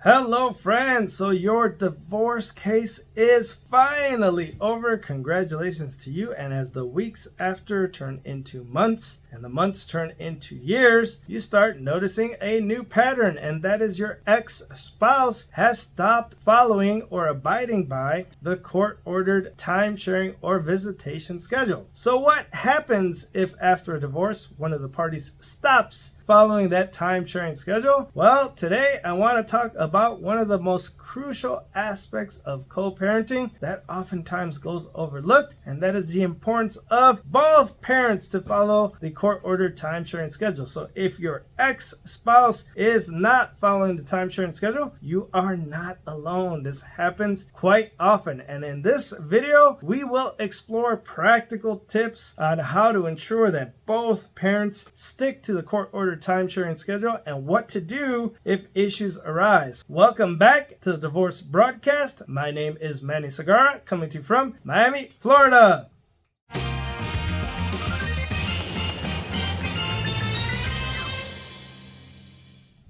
Hello friends, so your divorce case is finally over. Congratulations to you. And as the weeks after turn into months and the months turn into years, you start noticing a new pattern, and that is your ex-spouse has stopped following or abiding by the court-ordered time-sharing or visitation schedule. So what happens if after a divorce one of the parties stops following that time-sharing schedule? Well, today I want to talk about one of the most crucial aspects of co-parenting that oftentimes goes overlooked, and that is the importance of both parents to follow the court-ordered time-sharing schedule. So if your ex-spouse is not following the time-sharing schedule, you are not alone. This happens quite often, and in this video we will explore practical tips on how to ensure that both parents stick to the court-ordered time-sharing schedule and what to do if issues arise. Welcome back to the Divorce Broadcast. My name is Manny Segarra, coming to you from Miami, Florida.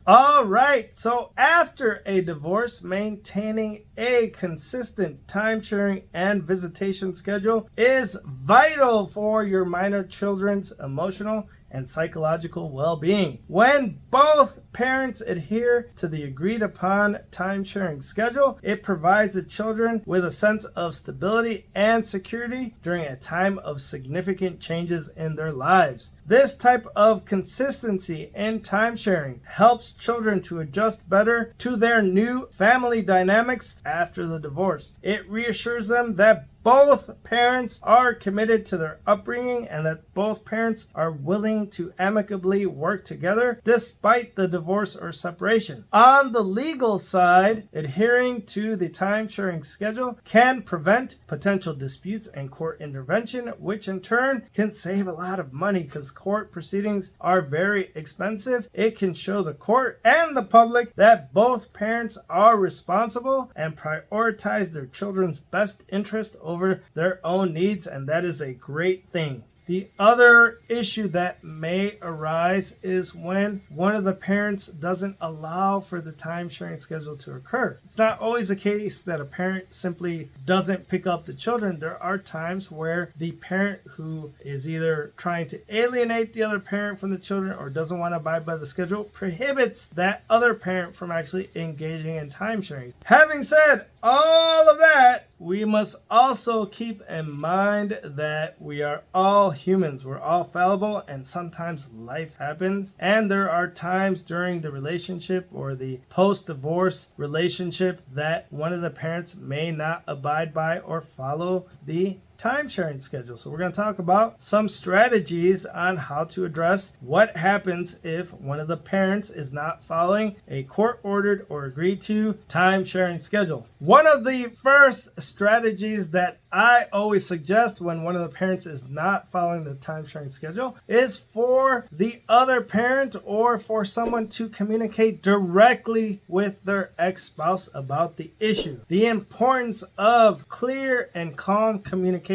All right, so after a divorce, maintaining a consistent time-sharing and visitation schedule is vital for your minor children's emotional and psychological well-being. When both parents adhere to the agreed upon time-sharing schedule, it provides the children with a sense of stability and security during a time of significant changes in their lives. This type of consistency in time-sharing helps children to adjust better to their new family dynamics after the divorce. It reassures them that both parents are committed to their upbringing and that both parents are willing to amicably work together despite the divorce or separation. On the legal side, adhering to the time-sharing schedule can prevent potential disputes and court intervention, which in turn can save a lot of money because court proceedings are very expensive. It can show the court and the public that both parents are responsible and prioritize their children's best interest over their own needs, and that is a great thing. The other issue that may arise is when one of the parents doesn't allow for the time-sharing schedule to occur. It's not always the case that a parent simply doesn't pick up the children. There are times where the parent who is either trying to alienate the other parent from the children or doesn't want to abide by the schedule prohibits that other parent from actually engaging in time-sharing. Having said all of that, we must also keep in mind that we are all humans. We're all fallible, and sometimes life happens. And there are times during the relationship or the post-divorce relationship that one of the parents may not abide by or follow the time-sharing schedule. So we're going to talk about some strategies on how to address what happens if one of the parents is not following a court-ordered or agreed to time-sharing schedule. One of the first strategies that I always suggest when one of the parents is not following the time-sharing schedule is for the other parent or for someone to communicate directly with their ex-spouse about the issue. The importance of clear and calm communication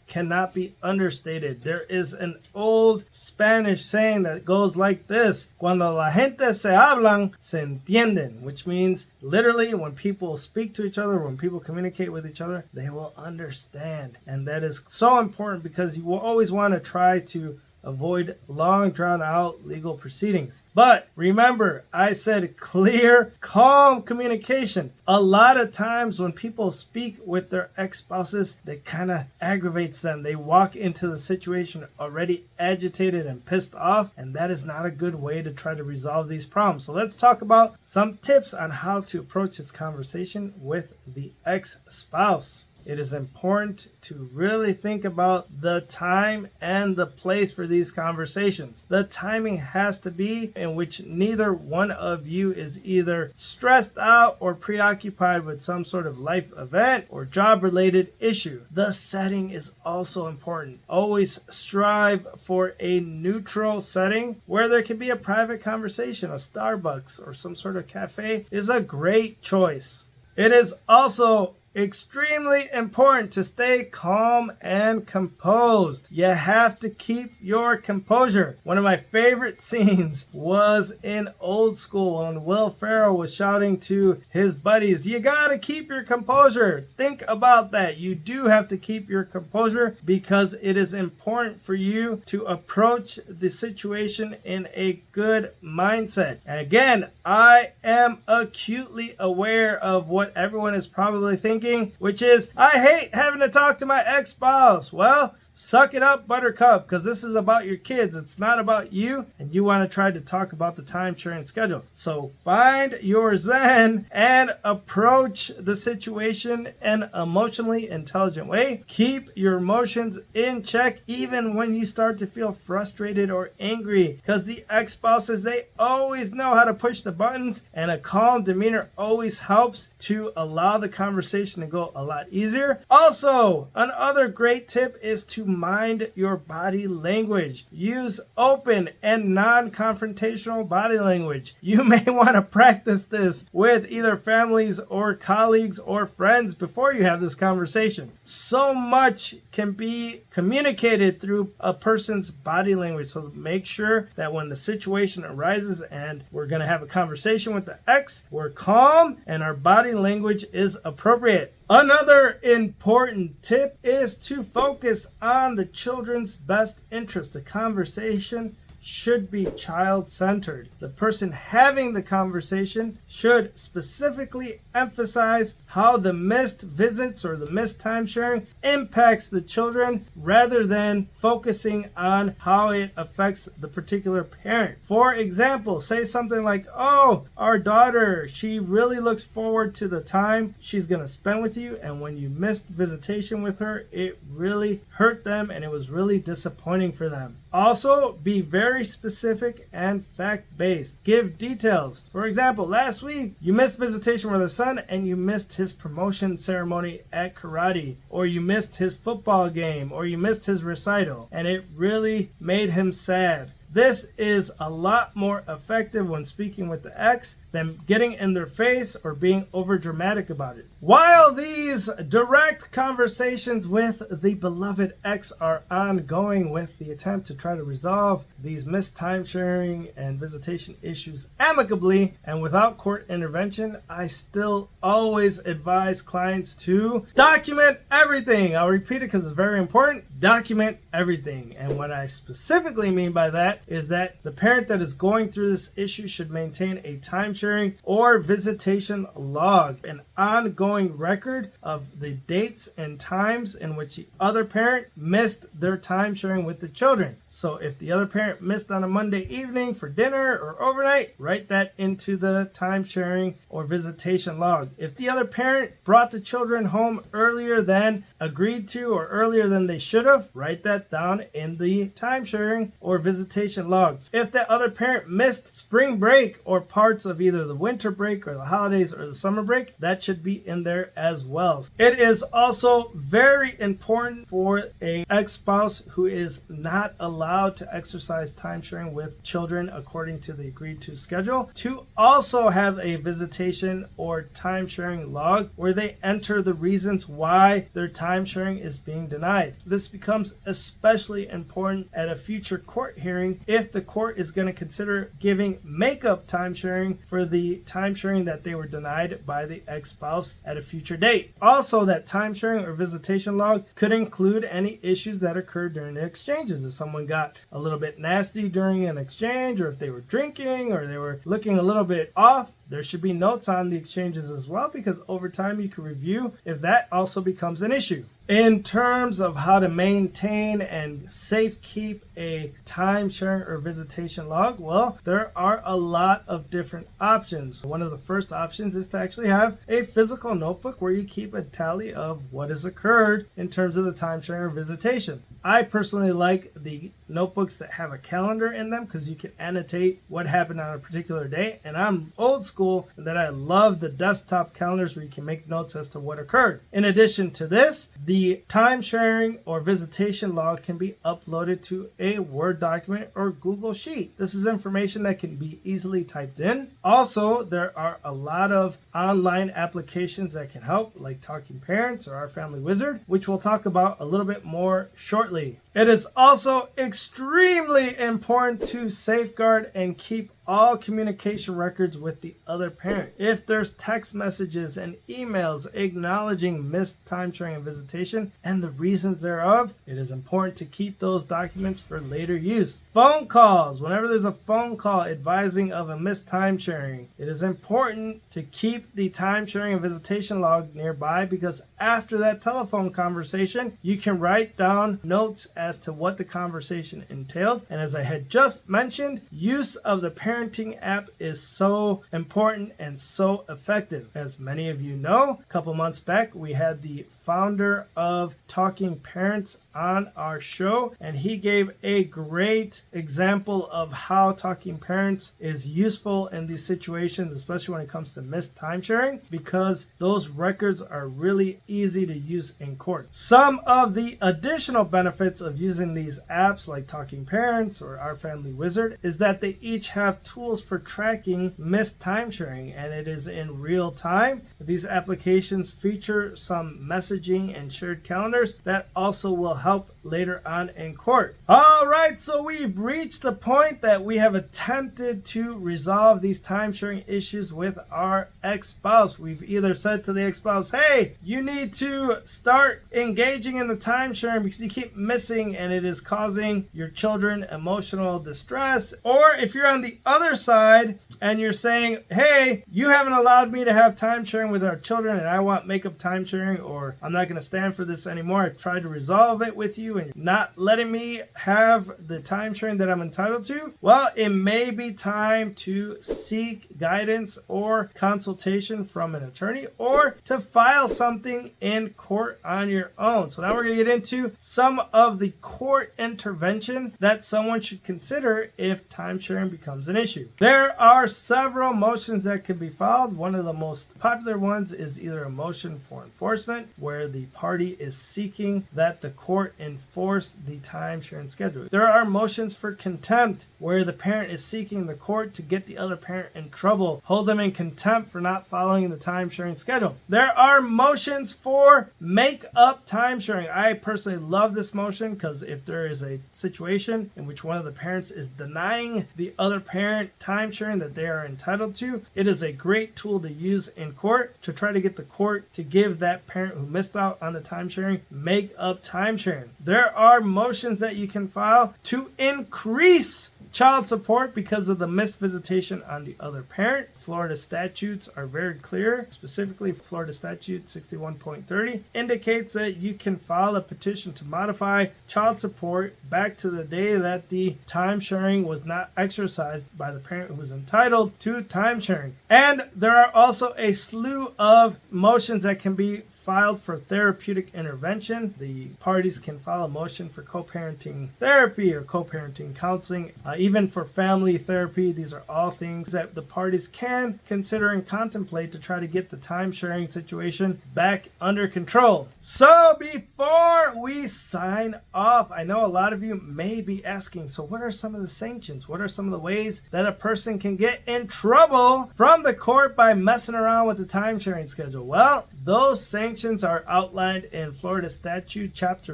cannot be understated. There is an old Spanish saying that goes like this: Cuando la gente se hablan, se entienden, which means literally when people speak to each other, when people communicate with each other, they will understand. And that is so important because you will always want to try to avoid long drawn out legal proceedings. But remember, I said clear, calm communication. A lot of times when people speak with their ex-spouses, that kind of aggravates them. They walk into the situation already agitated and pissed off, and that is not a good way to try to resolve these problems. So let's talk about some tips on how to approach this conversation with the ex-spouse. It is important to really think about the time and the place for these conversations. The timing has to be in which neither one of you is either stressed out or preoccupied with some sort of life event or job-related issue. The setting is also important. Always strive for a neutral setting where there can be a private conversation. A Starbucks or some sort of cafe is a great choice. It is also extremely important to stay calm and composed. You have to keep your composure. One of my favorite scenes was in Old School when Will Ferrell was shouting to his buddies, "You gotta keep your composure." Think about that. You do have to keep your composure because it is important for you to approach the situation in a good mindset. And again, I am acutely aware of what everyone is probably thinking, which is, I hate having to talk to my ex-spouse. Well, suck it up, buttercup, because this is about your kids. It's not about you, and you want to try to talk about the time-sharing schedule. So find your zen and approach the situation in an emotionally intelligent way. Keep your emotions in check even when you start to feel frustrated or angry, because the ex-spouses, they always know how to push the buttons, and a calm demeanor always helps to allow the conversation to go a lot easier. Also, another great tip is to mind your body language. Use open and non-confrontational body language. You may want to practice this with either families or colleagues or friends before you have this conversation. So much can be communicated through a person's body language. So make sure that when the situation arises and we're going to have a conversation with the ex, we're calm and our body language is appropriate. Another important tip is to focus on the children's best interest. The conversation should be child-centered. The person having the conversation should specifically emphasize how the missed visits or the missed time sharing impacts the children rather than focusing on how it affects the particular parent. For example, say something like, "Oh, our daughter, she really looks forward to the time she's going to spend with you, and when you missed visitation with her, it really hurt them and it was really disappointing for them." Also, be very specific and fact-based. Give details. For example, last week you missed visitation with our son and you missed his promotion ceremony at karate, or you missed his football game, or you missed his recital, and it really made him sad. This is a lot more effective when speaking with the ex than getting in their face or being over dramatic about it. While these direct conversations with the beloved ex are ongoing with the attempt to try to resolve these missed time sharing and visitation issues amicably and without court intervention, I still always advise clients to document everything. I'll repeat it because it's very important. Document everything. And what I specifically mean by that is that the parent that is going through this issue should maintain a time sharing or visitation log, an ongoing record of the dates and times in which the other parent missed their time sharing with the children. So if the other parent missed on a Monday evening for dinner or overnight, write that into the time sharing or visitation log. If the other parent brought the children home earlier than agreed to or earlier than they should have, write that down in the time sharing or visitation log. If the other parent missed spring break or parts of either the winter break or the holidays or the summer break, that should be in there as well. It is also very important for a ex-spouse who is not allowed to exercise time sharing with children according to the agreed to schedule to also have a visitation or time sharing log where they enter the reasons why their time sharing is being denied. This becomes especially important at a future court hearing if the court is going to consider giving makeup time sharing for the time sharing that they were denied by the ex-spouse at a future date. Also, that time sharing or visitation log could include any issues that occurred during the exchanges. If someone got a little bit nasty during an exchange, or if they were drinking, or they were looking a little bit off, there should be notes on the exchanges as well, because over time you can review if that also becomes an issue. In terms of how to maintain and safe keep a time sharing or visitation log, well, there are a lot of different options. One of the first options is to actually have a physical notebook where you keep a tally of what has occurred in terms of the time sharing or visitation. I personally like the notebooks that have a calendar in them because you can annotate what happened on a particular day, and I'm old school school and that I love the desktop calendars where you can make notes as to what occurred. In addition to this, the time sharing or visitation log can be uploaded to a Word document or Google Sheet. This is information that can be easily typed in. Also, there are a lot of online applications that can help, like Talking Parents or Our Family Wizard, which we'll talk about a little bit more shortly. It is also extremely important to safeguard and keep all communication records with the other parent. If there's text messages and emails acknowledging missed time sharing and visitation and the reasons thereof, it is important to keep those documents for later use. Phone calls. Whenever there's a phone call advising of a missed time sharing, it is important to keep the time sharing and visitation log nearby, because after that telephone conversation, you can write down notes as to what the conversation entailed. And as I had just mentioned, use of the parenting app is so important and so effective. As many of you know, a couple months back, we had the founder of Talking Parents on our show, and he gave a great example of how Talking Parents is useful in these situations, especially when it comes to missed time sharing, because those records are really easy to use in court. Some of the additional benefits of using these apps like Talking Parents or Our Family Wizard is that they each have tools for tracking missed time sharing, and it is in real time. These applications feature some messaging and shared calendars that also will help later on in court. All right, so we've reached the point that we have attempted to resolve these time sharing issues with our ex-spouse. We've either said to the ex-spouse, hey, you need to start engaging in the time sharing because you keep missing and it is causing your children emotional distress. Or if you're on the other side and you're saying, hey, you haven't allowed me to have time sharing with our children and I want makeup time sharing, or I'm not going to stand for this anymore. I've tried to resolve it with you and you're not letting me have the time sharing that I'm entitled to. Well, it may be time to seek guidance or consultation from an attorney or to file something in court on your own. So now we're going to get into some of the court intervention that someone should consider if time sharing becomes an issue. There are several motions that can be filed. One of the most popular ones is either a motion for enforcement, where the party is seeking that the court enforce the time sharing schedule. There are motions for contempt, where the parent is seeking the court to get the other parent in trouble, hold them in contempt for not following the time sharing schedule. There are motions for make up time sharing. I personally love this motion because if there is a situation in which one of the parents is denying the other parent time sharing that they are entitled to, it is a great tool to use in court to try to get the court to give that parent who missed out on the time sharing make up time sharing. There are motions that you can file to increase child support because of the missed visitation on the other parent. Florida statutes are very clear. Specifically, Florida statute 61.30 indicates that you can file a petition to modify child support back to the day that the time sharing was not exercised by the parent who was entitled to time sharing. And there are also a slew of motions that can be filed for therapeutic intervention. The parties can file a motion for co-parenting therapy or co-parenting counseling, even for family therapy. These are all things that the parties can consider and contemplate to try to get the time sharing situation back under control. So before we sign off, I know a lot of you may be asking, so what are some of the sanctions? What are some of the ways that a person can get in trouble from the court by messing around with the time sharing schedule? Well, those sanctions are outlined in Florida Statute Chapter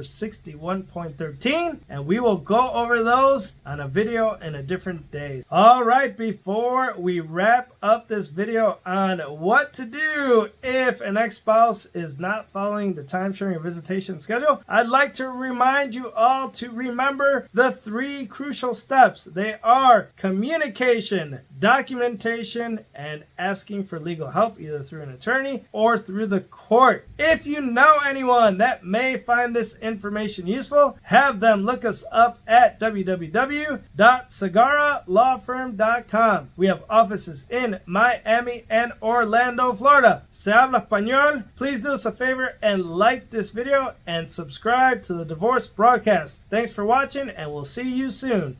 61.13, and we will go over those on a video in a different day. All right, before we wrap up this video on what to do if an ex-spouse is not following the time sharing and visitation schedule, I'd like to remind you all to remember the 3 crucial steps. They are communication, documentation, and asking for legal help either through an attorney or through the court. If you know anyone that may find this information useful, have them look us up at www.segarralawfirm.com. We have offices in Miami and Orlando, Florida. Se habla español. Please do us a favor and like this video and subscribe to the Divorce Broadcast. Thanks for watching, and we'll see you soon.